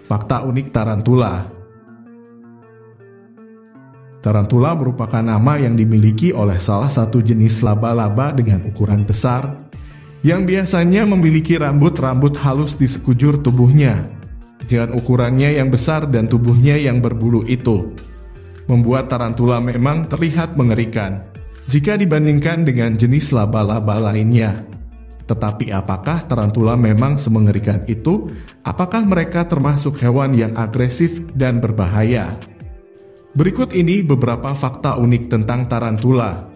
Fakta unik tarantula. Tarantula merupakan nama yang dimiliki oleh salah satu jenis laba-laba dengan ukuran besar, yang biasanya memiliki rambut-rambut halus di sekujur tubuhnya. Dengan ukurannya yang besar dan tubuhnya yang berbulu itu, membuat tarantula memang terlihat mengerikan jika dibandingkan dengan jenis laba-laba lainnya. Tetapi apakah tarantula memang semengerikan itu? Apakah mereka termasuk hewan yang agresif dan berbahaya? Berikut ini beberapa fakta unik tentang tarantula.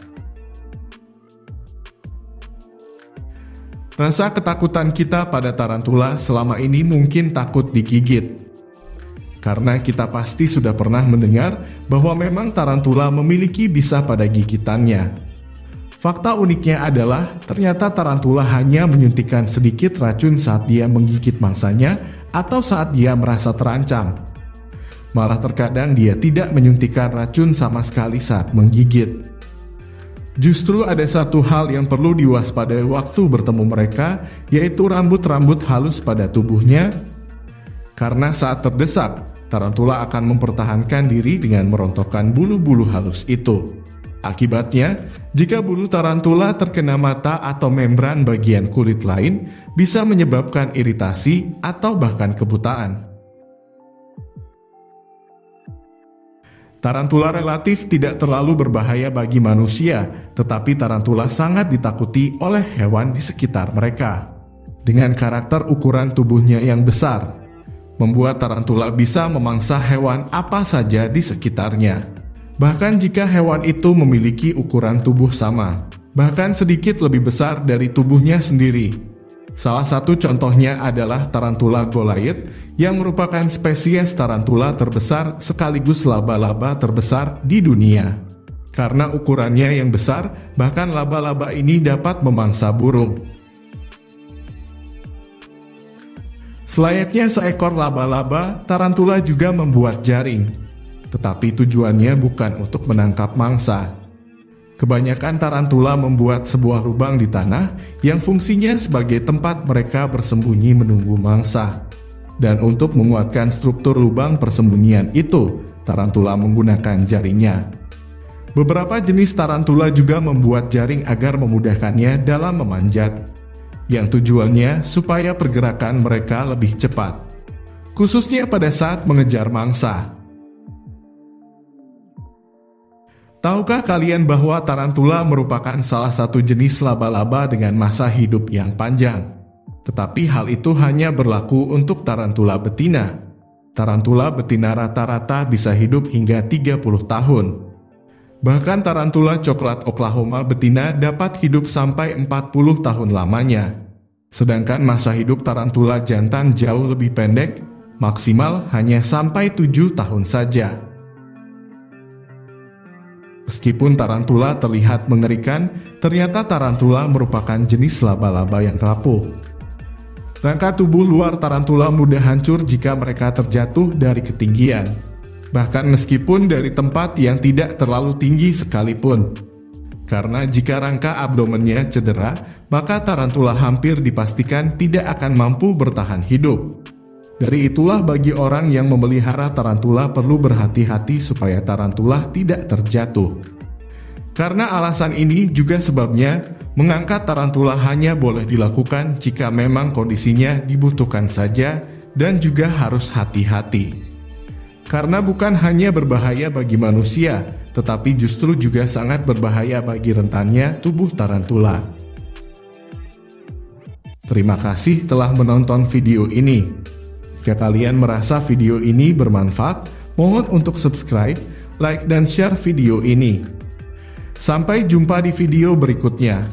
Rasa ketakutan kita pada tarantula selama ini mungkin takut digigit. Karena kita pasti sudah pernah mendengar bahwa memang tarantula memiliki bisa pada gigitannya. Fakta uniknya adalah ternyata tarantula hanya menyuntikkan sedikit racun saat dia menggigit mangsanya atau saat dia merasa terancam. Malah terkadang dia tidak menyuntikkan racun sama sekali saat menggigit. Justru ada satu hal yang perlu diwaspadai waktu bertemu mereka, yaitu rambut-rambut halus pada tubuhnya. Karena saat terdesak, tarantula akan mempertahankan diri dengan merontokkan bulu-bulu halus itu. Akibatnya, jika bulu tarantula terkena mata atau membran bagian kulit lain, bisa menyebabkan iritasi atau bahkan kebutaan. Tarantula relatif tidak terlalu berbahaya bagi manusia, tetapi tarantula sangat ditakuti oleh hewan di sekitar mereka. Dengan karakter ukuran tubuhnya yang besar, membuat tarantula bisa memangsa hewan apa saja di sekitarnya. Bahkan jika hewan itu memiliki ukuran tubuh sama, bahkan sedikit lebih besar dari tubuhnya sendiri. Salah satu contohnya adalah tarantula Goliath yang merupakan spesies tarantula terbesar sekaligus laba-laba terbesar di dunia. Karena ukurannya yang besar, bahkan laba-laba ini dapat memangsa burung. Selayaknya seekor laba-laba, tarantula juga membuat jaring. Tetapi tujuannya bukan untuk menangkap mangsa. Kebanyakan tarantula membuat sebuah lubang di tanah yang fungsinya sebagai tempat mereka bersembunyi menunggu mangsa. Dan untuk menguatkan struktur lubang persembunyian itu, tarantula menggunakan jaringnya. Beberapa jenis tarantula juga membuat jaring agar memudahkannya dalam memanjat, yang tujuannya supaya pergerakan mereka lebih cepat, khususnya pada saat mengejar mangsa. Tahukah kalian bahwa tarantula merupakan salah satu jenis laba-laba dengan masa hidup yang panjang? Tetapi hal itu hanya berlaku untuk tarantula betina. Tarantula betina rata-rata bisa hidup hingga 30 tahun. Bahkan tarantula coklat Oklahoma betina dapat hidup sampai 40 tahun lamanya. Sedangkan masa hidup tarantula jantan jauh lebih pendek, maksimal hanya sampai 7 tahun saja. Meskipun tarantula terlihat mengerikan, ternyata tarantula merupakan jenis laba-laba yang rapuh. Rangka tubuh luar tarantula mudah hancur jika mereka terjatuh dari ketinggian, bahkan meskipun dari tempat yang tidak terlalu tinggi sekalipun. Karena jika rangka abdomennya cedera, maka tarantula hampir dipastikan tidak akan mampu bertahan hidup. Dari itulah bagi orang yang memelihara tarantula perlu berhati-hati supaya tarantula tidak terjatuh. Karena alasan ini juga sebabnya mengangkat tarantula hanya boleh dilakukan jika memang kondisinya dibutuhkan saja dan juga harus hati-hati. Karena bukan hanya berbahaya bagi manusia, tetapi justru juga sangat berbahaya bagi rentannya tubuh tarantula. Terima kasih telah menonton video ini. Jika kalian merasa video ini bermanfaat, mohon untuk subscribe, like, dan share video ini. Sampai jumpa di video berikutnya.